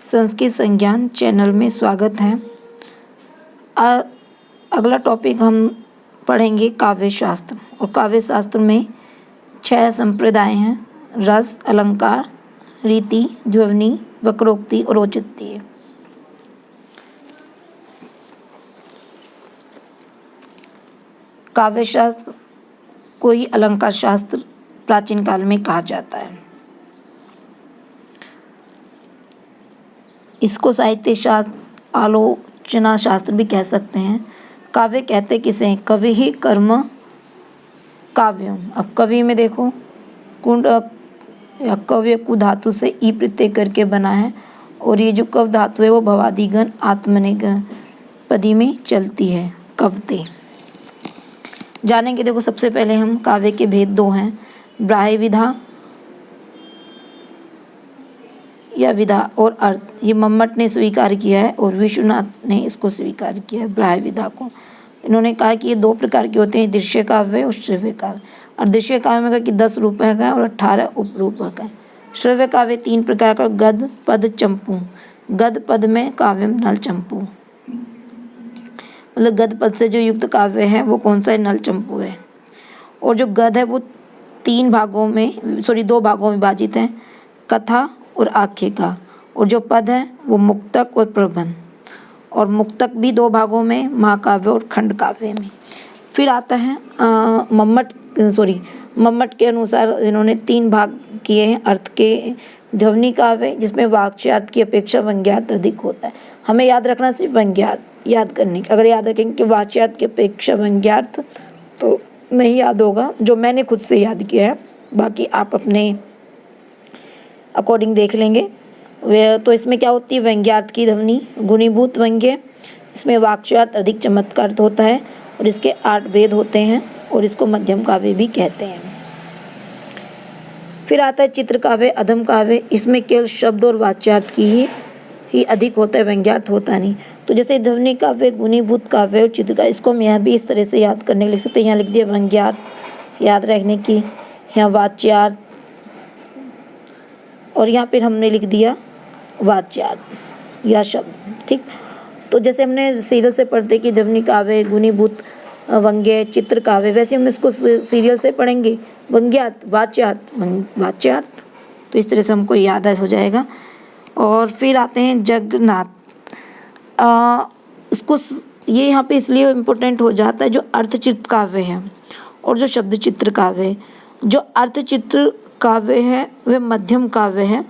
संस्कृत संज्ञान चैनल में स्वागत है। अगला टॉपिक हम पढ़ेंगे काव्य शास्त्र। और काव्य शास्त्र में 6 संप्रदाय हैं: रस, अलंकार, रीति, ध्वनि, वक्रोक्ति और औचित्य। काव्य शास्त्र को ही अलंकार शास्त्र प्राचीन काल में कहा जाता है। इसको साहित्य शास्त्र, आलोचना शास्त्र भी कह सकते हैं। काव्य कहते किसे हैं? कवि ही कर्म काव्यम। अब कवि में देखो कुंड या कव्य कु धातु से ई प्रत्यय करके बना है, और ये जो कव धातु है वो भवादिगण आत्मनेपदी में चलती है, कवते। जानेंगे, देखो सबसे पहले हम काव्य के भेद 2 हैं: ब्राह्य विधा या विधा और अर्थ। ये मम्मट ने स्वीकार किया है और विश्वनाथ ने इसको स्वीकार किया है, ब्राह्य विधा को। इन्होंने कहा कि ये 2 प्रकार के होते हैं, दृश्य काव्य और श्रव्य काव्य। और दृश्य काव्य में कहा कि 10 रूपक है और 18 उपरूपक है। श्रव्य काव्य 3 प्रकार का: गद्य, पद, चंपू। गद्य पद में काव्यम नल चंपू, मतलब गद्य पद से जो युक्त काव्य है वो कौन सा है? नल चंपू है। और जो गद्य है वो 2 भागों में विभाजित है: कथा और आख्यायिका। और जो पद है वो मुक्तक और प्रबंध। और मुक्तक भी 2 भागों में, महाकाव्य और खंड काव्य में। फिर आता है मम्मट के अनुसार इन्होंने 3 भाग किए हैं अर्थ के: ध्वनि काव्य, जिसमें वाक्यार्थ की अपेक्षा व्यंग्यार्थ अधिक होता है। हमें याद रखना सिर्फ व्यंग्यार्थ याद करने का। अगर याद रखेंगे कि वाक्यार्थ की अपेक्षा व्यंग्यार्थ तो नहीं याद होगा, जो मैंने खुद से याद किया है। बाकी आप अपने अकॉर्डिंग देख लेंगे। तो इसमें क्या होती है? व्यंग्यार्थ की ध्वनि गुणीभूत व्यंग्य, इसमें वाक्यार्थ अधिक चमत्कार होता है और इसके 8 भेद होते हैं, और इसको मध्यम काव्य भी कहते हैं। फिर आता है चित्र काव्य, अधम काव्य। इसमें केवल शब्द और वाच्यार्थ की ही अधिक होता है, व्यंग्यार्थ होता नहीं। तो जैसे ध्वनि काव्य, गुणीभूत काव्य और चित्र काव्य, इसको हम यहाँ भी इस तरह से याद करने के लिए सकते हैं। यहाँ लिख दिया व्यंग्यार्थ याद रखने की, यहाँ वाच्यार्थ, और यहाँ पर हमने लिख दिया वाच्यार्थ या शब्द। ठीक, तो जैसे हमने सीरियल से पढ़ते कि ध्वनि काव्य, गुणीभूत व्यंग्य, चित्र काव्य, वैसे हम इसको सीरियल से पढ़ेंगे व्यंग्यार्थ, वाच्यार्थ। तो इस तरह से हमको याद हो जाएगा। और फिर आते हैं जगन्नाथ। इसको ये यहाँ पे इसलिए इम्पोर्टेंट हो जाता है, जो अर्थचित्र काव्य है और जो शब्द चित्र काव्य है। जो अर्थचित्र काव्य है वह मध्यम काव्य है,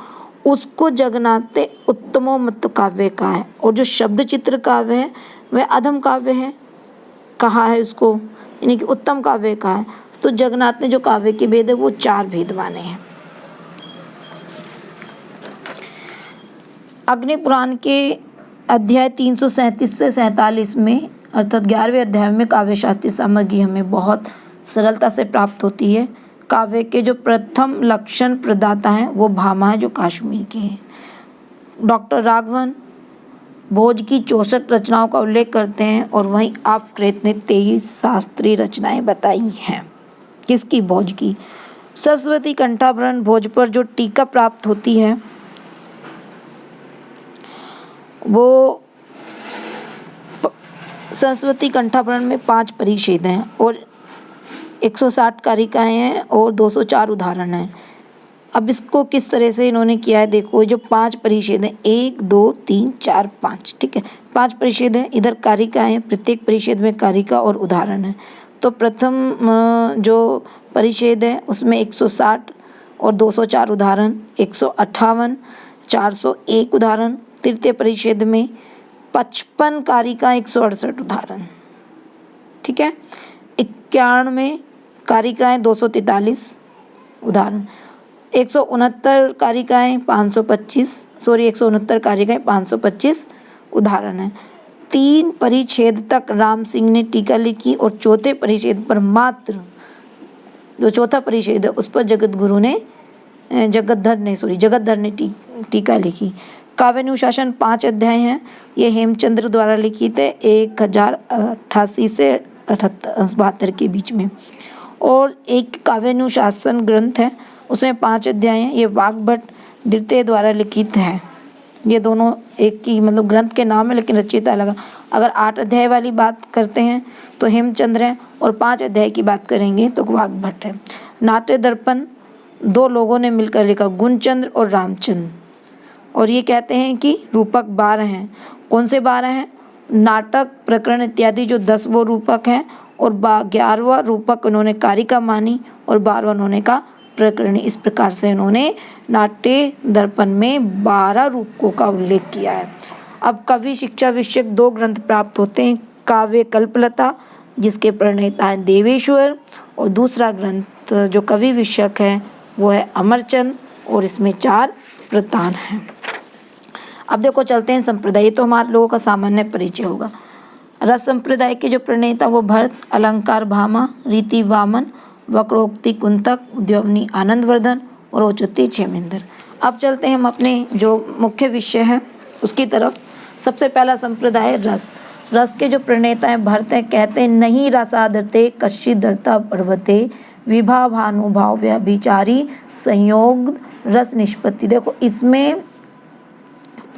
उसको जगन्नाथ उत्तमोत्तम काव्य का है। और जो शब्द चित्र काव्य है वह अधम काव्य है, कहा है उसको, यानी कि उत्तम काव्य का है। तो जगन्नाथ ने जो काव्य के भेद है वो 4 भेद माने हैं। अग्नि पुराण के अध्याय 337 से 47 में, अर्थात 11वें अध्याय में काव्य शास्त्रीय सामग्री हमें बहुत सरलता से प्राप्त होती है। काव्य के जो प्रथम लक्षण प्रदाता हैं वो भामा है, जो कश्मीर के हैं। डॉक्टर राघवन भोज की 64 रचनाओं का उल्लेख करते हैं, और वहीं आफक्रेत ने 23 शास्त्रीय रचनाएं बताई हैं। किसकी? भोज की। सरस्वती कंठाभरण भोज पर जो टीका प्राप्त होती है वो सरस्वती कंठाभरण में 5 परिच्छेद हैं और 160 कारिकाएँ हैं और 204 उदाहरण हैं। अब इसको किस तरह से इन्होंने किया है, देखो जो 5 परिच्छेद हैं, 1 2 3 4 5, ठीक है, 5 परिच्छेद हैं। इधर कारिका है, प्रत्येक परिच्छेद में कारिका और उदाहरण है। तो प्रथम जो परिच्छेद है उसमें 160 और 204 उदाहरण, 158, 401 उदाहरण। तृतीय परिच्छेद में 55 कारिका, 168 उदाहरण, ठीक है। 91 कारिकाएँ, 243 उदाहरण। 169 कारिकाएँ 525 उदाहरण हैं। 3 परिच्छेद तक राम सिंह ने टीका लिखी और चौथे परिच्छेद पर मात्र, जो चौथा परिच्छेद है उस पर जगतधर ने टीका लिखी। काव्यानुशासन 5 अध्याय हैं। ये हेमचंद्र द्वारा लिखित है 1088 से 72 के बीच में। और एक काव्यानुशासन ग्रंथ है, उसमें 5 अध्याय हैं। ये वाग्भट द्वितीय द्वारा लिखित है। ये दोनों एक ही मतलब ग्रंथ के नाम है लेकिन रचयिता अलग है। अगर 8 अध्याय वाली बात करते हैं तो हेमचंद्र है, और 5 अध्याय की बात करेंगे तो वाग्भट है। नाट्य दर्पण 2 लोगों ने मिलकर लिखा, गुणचंद्र और रामचंद्र, और ये कहते हैं कि रूपक 12 हैं। कौन से 12 हैं? नाटक, प्रकरण इत्यादि जो 10 वो रूपक हैं, और 11वां रूपक उन्होंने कारिका मानी, और 12वां उन्होंने कहा प्रकरण। इस प्रकार से उन्होंने नाट्य दर्पण में 12 रूपकों का उल्लेख किया है। अब कवि शिक्षा विषयक 2 ग्रंथ प्राप्त होते हैं, काव्य कल्पलता जिसके प्रणेता है देवेश्वर, और दूसरा ग्रंथ जो कवि विषयक है वो है अमरचंद, और इसमें 4 वृत्तांत हैं। अब देखो चलते हैं संप्रदाय, तो हमारे लोगों का सामान्य परिचय होगा। रस संप्रदाय के जो प्रणेता वो भरत, अलंकार भामा, रीति वामन, वक्रोक्ति कुंतक, उद्योगनी आनंदवर्धन और औचित्य क्षेमेंद्र। अब चलते हैं हम अपने जो मुख्य विषय है उसकी तरफ। सबसे पहला संप्रदाय रस। रस के जो प्रणेता हैं भरत हैं, कहते हैं नहीं रसादरते कश्चित दर्ता पर्वते विभा भानुभाव व्यभिचारी संयोग रस निष्पत्ति। देखो इसमें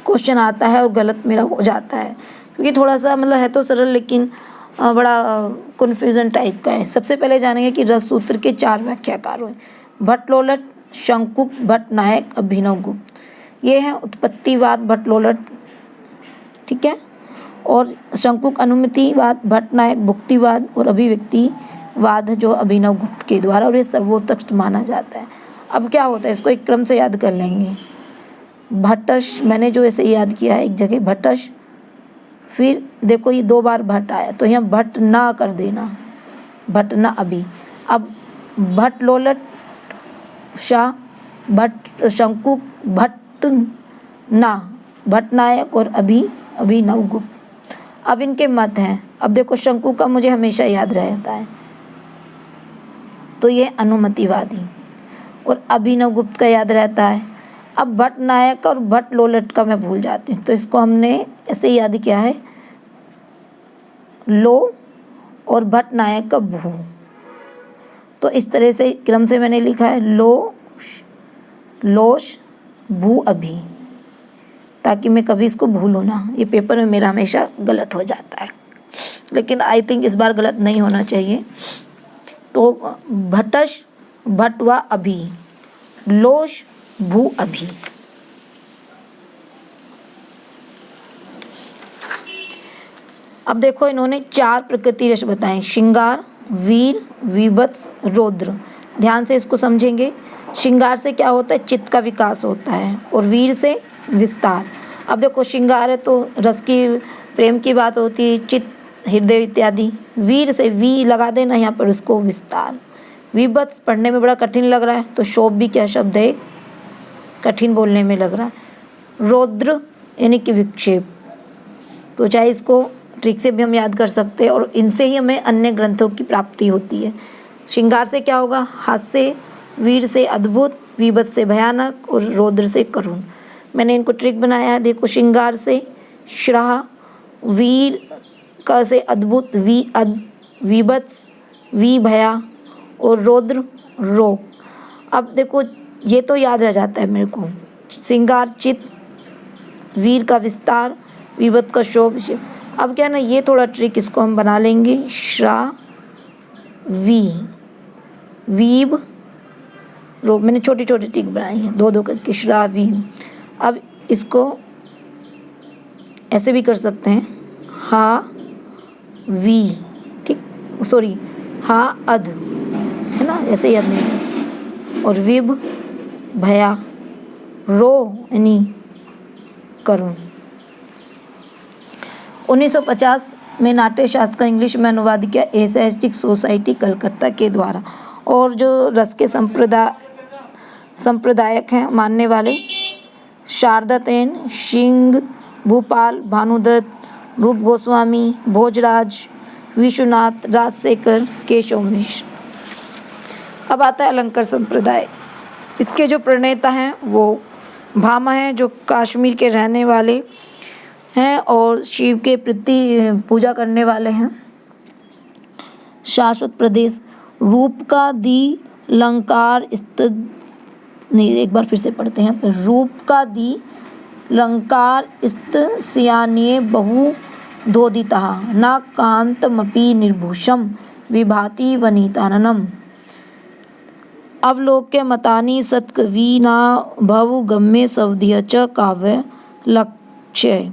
क्वेश्चन आता है और गलत मेरा हो जाता है क्योंकि थोड़ा सा मतलब है तो सरल लेकिन बड़ा कन्फ्यूजन टाइप का है। सबसे पहले जानेंगे कि रस सूत्र के 4 व्याख्याकार हुए, भट्टलोलट, शंकुक, भट्टनायक, अभिनवगुप्त। ये हैं उत्पत्तिवाद भट्टलोलट, ठीक है, और शंकुक अनुमितिवाद, भट्टनायक भुक्तिवाद, और अभिव्यक्तिवाद जो अभिनवगुप्त के द्वारा, और ये सर्वोत्कृष्ट माना जाता है। अब क्या होता है इसको एक क्रम से याद कर लेंगे। भट्टश मैंने जो ऐसे याद किया है एक जगह भट्टश, फिर देखो ये 2 बार भट्ट आया तो यहाँ भट्ट ना कर देना, भट्ट ना अभी। अब भट्ट लोलट शाह, भट्ट शंकुक, भट्ट ना, भट्टनायक और अभिनवगुप्त। अब इनके मत हैं। अब देखो शंकु का मुझे हमेशा याद रहता है तो ये अनुमतिवादी, और अभिनवगुप्त का याद रहता है। अब भट्टनायक और भट्ट लोलट का मैं भूल जाती हूँ तो इसको हमने ऐसे याद किया है लो और भट्टनायक का भू। तो इस तरह से क्रम से मैंने लिखा है लो लोश भू अभी, ताकि मैं कभी इसको भूलूँ ना। ये पेपर में मेरा हमेशा गलत हो जाता है लेकिन आई थिंक इस बार गलत नहीं होना चाहिए। तो भट्टश भट्टवा अभी, लोश भू अभी। अब देखो इन्होंने 4 प्रकृति रस बताए, श्रृंगार, वीर, विभत्स, रौद्र। ध्यान से इसको समझेंगे। श्रृंगार से क्या होता है? चित्त का विकास होता है, और वीर से विस्तार। अब देखो श्रृंगार है तो रस की प्रेम की बात होती है, चित्त, हृदय इत्यादि। वीर से वी लगा देना यहाँ पर, उसको विस्तार। विभत्स पढ़ने में बड़ा कठिन लग रहा है तो शोभ भी क्या शब्द है, कठिन बोलने में लग रहा है। रौद्र यानी कि विक्षेप, तो चाहे इसको ट्रिक से भी हम याद कर सकते हैं, और इनसे ही हमें अन्य ग्रंथों की प्राप्ति होती है। श्रृंगार से क्या होगा? हास्य, वीर से अद्भुत, विभत्स से भयानक, और रौद्र से करुण। मैंने इनको ट्रिक बनाया है, देखो श्रृंगार से श्राह, वीर का से अद्भुत, विभत्स वी भया, और रौद्र रोग। अब देखो ये तो याद रह जाता है मेरे को, श्रृंगार चित्त, वीर का विस्तार, विभत्स का शोभ। अब क्या ना ये थोड़ा ट्रिक इसको हम बना लेंगे, श्रा वी वीब रोग। मैंने छोटी छोटी ट्रिक बनाई है 2-2 करके, श्रा वी। अब इसको ऐसे भी कर सकते हैं, हा वी, ठीक, सॉरी हा अध, है ना, ऐसे याद नहीं। और विभ भया, रो यानी करुण। 1950 में नाट्य शास्त्र का इंग्लिश में अनुवाद किया एशियाटिक सोसाइटी कलकत्ता के द्वारा। और जो रस के संप्रदायक हैं मानने वाले, शारदा सेन, सिंह, भूपाल, भानुदत्त, रूप गोस्वामी, भोजराज, विश्वनाथ, राजशेखर, केशव मिश्र। अब आता है अलंकार संप्रदाय। इसके जो प्रणेता हैं वो भामा हैं, जो कश्मीर के रहने वाले हैं और शिव के प्रति पूजा करने वाले हैं। शाश्वत प्रदेश, रूप का दी लंकार नहीं, एक बार फिर से पढ़ते हैं। रूप का दी लंकार स्यान्ये बहु धोदितः न कांतमपि निर्भूषम विभाति वनिताननम। अवलोक्य मतानि सत्कवीना भव गम्ये सवधिय च काव्य लक्ष्य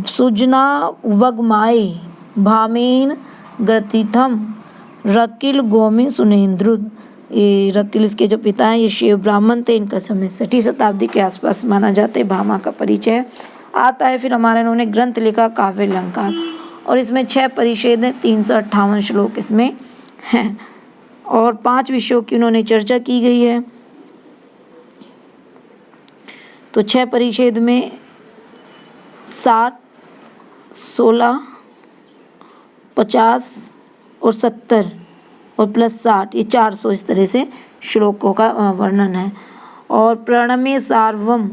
सुजना वगमाये भामेन ग्रथितम रकिल गोमे सुनेन्द्र। ये रकिल इसके जो पिता हैं ये शिव ब्राह्मण थे, इनका समय 6वीं शताब्दी के आसपास माना जाता है। भामा का परिचय आता है। फिर हमारे इन्होंने ग्रंथ लिखा काव्य अलंकार और इसमें 6 परिच्छेद हैं, 358 श्लोक इसमें हैं और 5 विषयों की उन्होंने चर्चा की गई है। तो 6 परिच्छेद में 60, 16, 50 और 70 और प्लस 60 ये 400 इस तरह से श्लोकों का वर्णन है। और प्रणमे सार्वम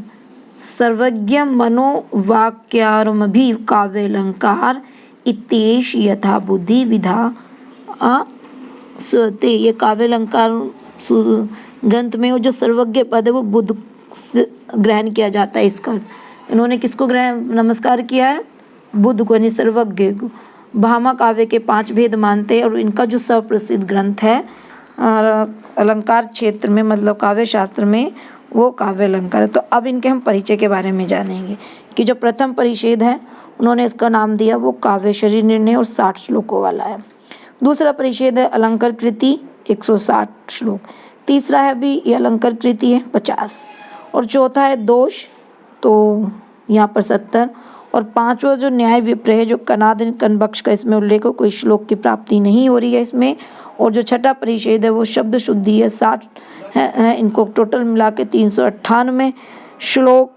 सर्वज्ञ मनोवाक्यारमभि काव्यालंकार इत्येष यथा बुद्धि विधा स्वते। ये काव्यालंकार ग्रंथ में वो जो सर्वज्ञ पद है वो बुद्ध से ग्रहण किया जाता है। इसका इन्होंने किसको नमस्कार किया है? बुद्ध को, यानी सर्वज्ञ को। भामा काव्य के 5 भेद मानते हैं और इनका जो सुप्रसिद्ध ग्रंथ है अलंकार क्षेत्र में मतलब काव्य शास्त्र में वो काव्य अलंकार है। तो अब इनके हम परिचय के बारे में जानेंगे कि जो प्रथम परिच्छेद है उन्होंने इसका नाम दिया वो काव्य शरीर निर्णय और 60 श्लोकों वाला है। दूसरा परिच्छेद है अलंकार कृति 160 श्लोक। तीसरा है भी ये अलंकार कृति है 50 और चौथा है दोष तो यहाँ पर 70 और 5वां जो न्याय विप्रय है जो कनाद कनबक्ष का इसमें उल्लेख हो, कोई श्लोक की प्राप्ति नहीं हो रही है इसमें। और जो छठा परिच्छेद है वो शब्द शुद्धि है 60 है। इनको टोटल मिला के 398 श्लोक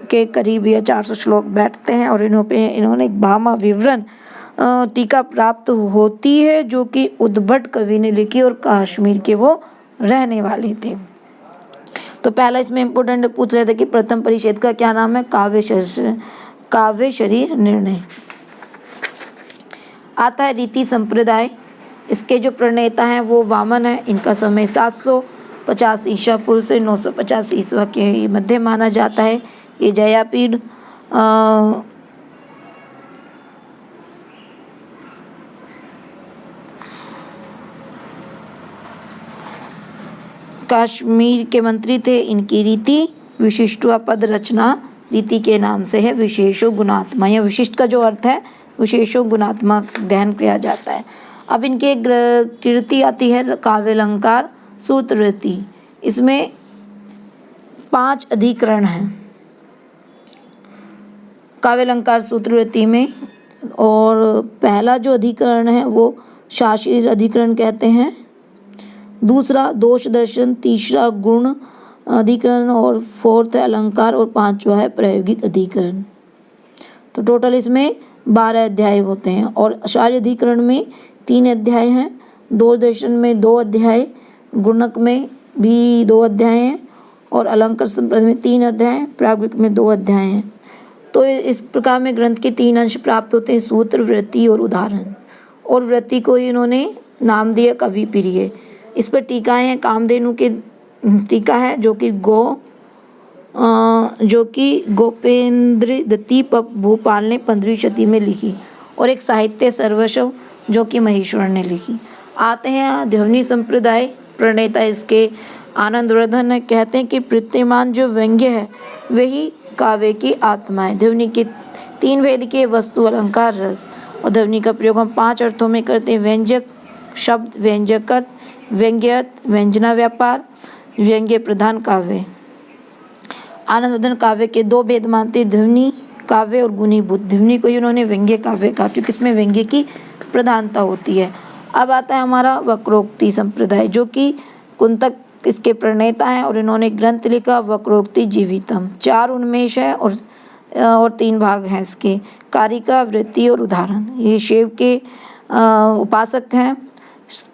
के करीब या 400 श्लोक बैठते हैं और इन्होंने एक भामा विवरण टीका प्राप्त होती है जो कि उद्भट कवि ने लिखी और कश्मीर के वो रहने वाले थे। तो पहला इसमें इम्पोर्टेंट पूछ रहे थे कि प्रथम परिच्छेद का क्या नाम है? काव्य शरीर निर्णय। आता है रीति संप्रदाय। इसके जो प्रणेता हैं वो वामन है। इनका समय 750 ईसा पूर्व से 950 ईस्वा के मध्य माना जाता है। ये जयापीठ कश्मीर के मंत्री थे। इनकी रीति विशिष्टवा पद रचना रीति के नाम से है। विशेषो गुणात्मा, यह विशिष्ट का जो अर्थ है विशेषो गुणात्मा गहन किया जाता है। अब इनके कृति आती है काव्य अलंकार सूत्रवृत्ति। इसमें 5 अधिकरण हैं काव्य अलंकार सूत्रवृत्ति में। और पहला जो अधिकरण है वो शास्त्रीय अधिकरण कहते हैं, दूसरा दोष दर्शन, तीसरा गुण अधिकरण और 4th है अलंकार और 5वां है प्रायोगिक अधिकरण। तो टोटल इसमें 12 अध्याय होते हैं और शास्त्रीय अधिकरण में 3 अध्याय हैं, दोष दर्शन में 2 अध्याय, गुणक में भी 2 अध्याय हैं और अलंकार संप्रदाय में 3 अध्याय, प्रायोगिक में 2 अध्याय हैं। तो इस प्रकार में ग्रंथ के 3 अंश प्राप्त होते हैं, सूत्र, वृत्ति और उदाहरण। और वृत्ति को इन्होंने नाम दिया कवि प्रिय। इस पर टीकाएं हैं। कामधेनु की टीका है जो कि गोपेंद्र दत्ती भूपाल ने 15वीं शती में लिखी और एक साहित्य सर्वस्व जो कि महेश्वर ने लिखी। आते हैं ध्वनि संप्रदाय। प्रणेता इसके आनंदवर्धन है। कहते हैं कि प्रत्यमान जो व्यंग्य है वही काव्य की आत्मा है। ध्वनि के 3 भेद के वस्तु, अलंकार, रस और ध्वनि का प्रयोग हम 5 अर्थों में करते हैं। व्यंजक शब्द, व्यंजक अर्थ, व्यंग्य व्यंजना व्यापार, व्यंग्य प्रधान काव्य। आनंदवर्धन काव्य के 2 भेद मानते, ध्वनि काव्य और गुणीभूत। ध्वनि को उन्होंने व्यंग्य काव्य कहा क्योंकि इसमें व्यंग्य की प्रधानता होती है। अब आता है हमारा वक्रोक्ति संप्रदाय जो कि कुंतक इसके प्रणेता हैं और इन्होंने ग्रंथ लिखा वक्रोक्ति जीवितम। 4 उन्मेष है और 3 भाग हैं इसके, कारिका, वृत्ति और उदाहरण। ये शिव के उपासक हैं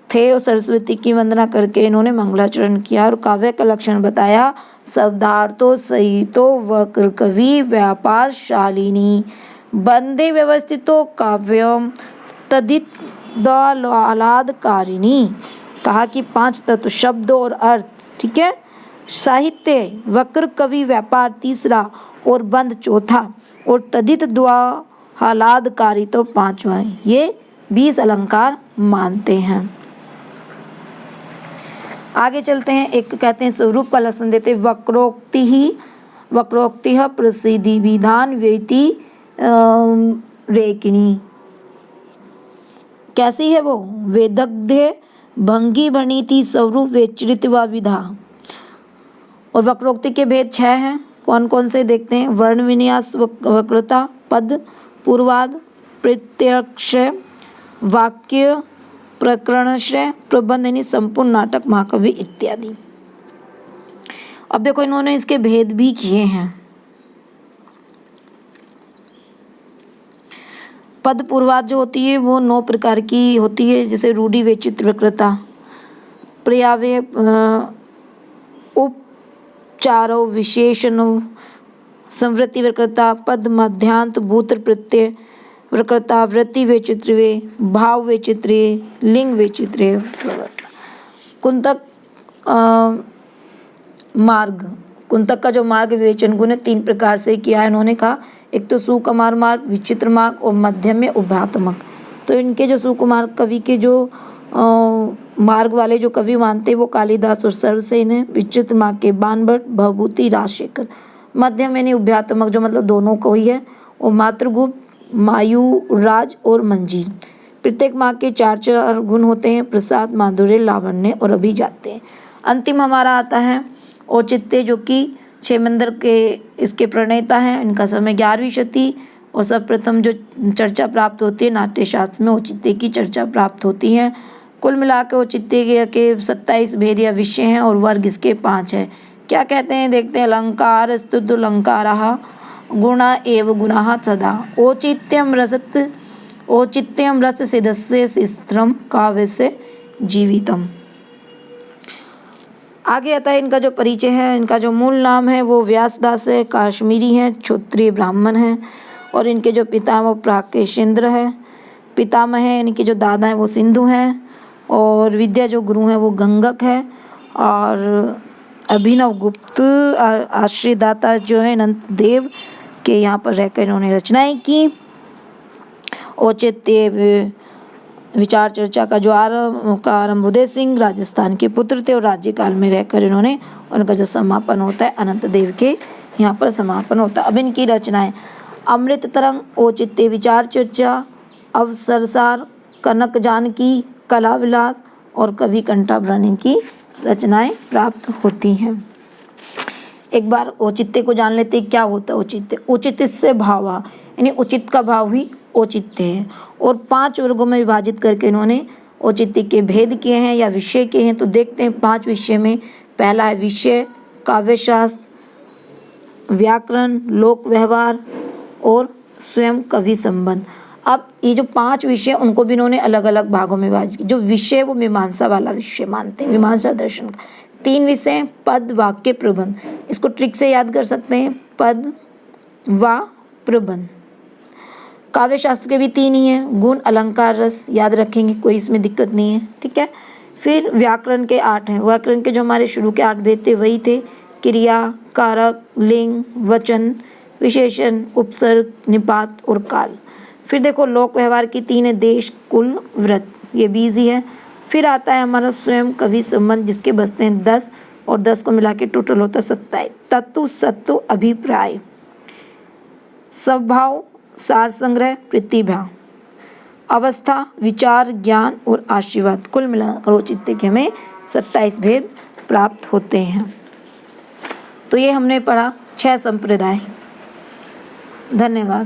थे और सरस्वती की वंदना करके इन्होंने मंगलाचरण किया और काव्य का लक्षण बताया। शब्दार्थो सहितो वक्र कवि व्यापार शालिनी बंदे व्यवस्थितो काव्यम तदित आह्लादकारिणी। कहा कि 5 तत्व शब्द और अर्थ, ठीक है, साहित्य वक्र कवि व्यापार तीसरा और बंध चौथा और तदित द्वाहालादकारी तो पांचवा है। ये 20 अलंकार मानते हैं। आगे चलते हैं। एक कहते हैं स्वरूप का लक्षण देते वक्रोक्ति प्रसिद्धि विधान वेति रेकिनी। कैसी है वो? वेदग्धे भंगी भणिति स्वरूप वेचरित व विधा। और वक्रोक्ति के भेद 6 हैं। कौन कौन से देखते हैं? वर्ण विन्यास वक्रता, पद पूर्वाद, प्रत्यक्षय, वाक्य प्रकरणश्रय, प्रबंध यानी संपूर्ण नाटक, महाकाव्य इत्यादि। अब देखो इन्होंने इसके भेद भी किए हैं। पद पूर्वाद जो होती है वो 9 प्रकार की होती है, जैसे रूढ़ि वैचित्र वक्रता, पर्यायव्य उपचारो विशेषणो, संवृत्ति वक्रता, पद मध्यांत भूत प्रत्यय वक्रता, वृत्ति वैचित्र्य, भाव वैचित्र्य, लिंग वैचित्र्य। कुंतक मार्ग, कुंतक का जो मार्ग विवेचन गुण 3 प्रकार से किया है इन्होंने कहा। एक तो सुकुमार मार्ग, विचित्र मार्ग और मध्यम में उभयात्मक। तो इनके जो सुकुमार कवि के जो मार्ग वाले जो कवि मानते हैं वो कालिदास और सरसेन है। विचित्र मार्ग के बाणभट्ट, भवभूति, राजशेखर। मध्यम यानी उभयात्मक जो मतलब दोनों को ही है, और मातृगुप्त, मायूराज और मंजीर। प्रत्येक मार्ग के 4 गुण होते हैं, प्रसाद, माधुर्य, लावण्य और अभिजात्य। अंतिम हमारा आता है औचित्य, जो कि 6 मंदिर के इसके प्रणेता हैं। इनका समय 11वीं शती और सर्वप्रथम जो चर्चा प्राप्त होती है नाट्य शास्त्र में औचित्य की चर्चा प्राप्त होती है। कुल मिलाकर औचित्य के 27 भेद या विषय हैं और वर्ग इसके 5 है। क्या कहते हैं देखते हैं। अलंकार स्तुत अलंकारः गुणा एव गुणाः सदा औचित्यम रस सिद्धस्य शिस्त्रम काव्यस्य जीवितम। आगे आता है इनका जो परिचय है। इनका जो मूल नाम है वो व्यासदास है, काश्मीरी हैं, क्षत्रिय ब्राह्मण हैं, और इनके जो पिता हैं वो प्राकेशेंद्र है, पितामह हैं। इनके जो दादा हैं वो सिंधु हैं, और विद्या जो गुरु हैं वो गंगक है, और अभिनव गुप्त आश्रयदाता जो है अनंत देव के यहाँ पर रहकर इन्होंने रचनाएं की। औचित्य विचार चर्चा का जो आरंभ उदय सिंह राजस्थान के पुत्र थे, और राज्यकाल में रहकर इन्होंने उनका जो समापन होता है अनंत देव के यहाँ पर समापन होता है। अब इनकी रचनाएं अमृत तरंग, औचित्य विचार चर्चा, अवसरसार, कनक जानकी, कला विलास और कवि कंठाभरण की रचनाएं प्राप्त होती हैं। एक बार औचित्य को जान लेते हैं क्या होता है औचित्य। औचित्य से भाव यानी उचित का भाव ही औचित्य है, और 5 वर्गों में विभाजित करके इन्होंने औचित्य के भेद किए हैं या विषय किए हैं। तो देखते हैं 5 विषय में। पहला है विषय, काव्यशास्त्र, व्याकरण, लोक व्यवहार और स्वयं कवि संबंध। अब ये जो 5 विषय उनको भी इन्होंने अलग अलग भागों में विभाजित किया। जो विषय वो मीमांसा वाला विषय मानते हैं, मीमांसा दर्शन का। 3 विषय पद, वाक्य, प्रबंध। इसको ट्रिक से याद कर सकते हैं, पद व प्रबंध। काव्य शास्त्र के भी 3 ही हैं, गुण, अलंकार, रस। याद रखेंगे, कोई इसमें दिक्कत नहीं है, ठीक है। फिर व्याकरण के 8 हैं। व्याकरण के जो हमारे शुरू के 8 भेद थे वही थे क्रिया, कारक, लिंग, वचन, विशेषण, उपसर्ग, निपात और काल। फिर देखो लोक व्यवहार की 3 है, देश, कुल, व्रत। ये भी ईजी है। फिर आता है हमारा स्वयं कवि संबंध, जिसके बचते हैं 10, और 10 को मिला के टोटल होता है 27। तत्व, सत्व, अभिप्राय, स्वभाव, सार संग्रह, प्रतिभा, अवस्था, विचार, ज्ञान और आशीर्वाद। कुल मिलाकर औचित्य के हमें 27 भेद प्राप्त होते हैं। तो ये हमने पढ़ा 6 संप्रदाय। धन्यवाद।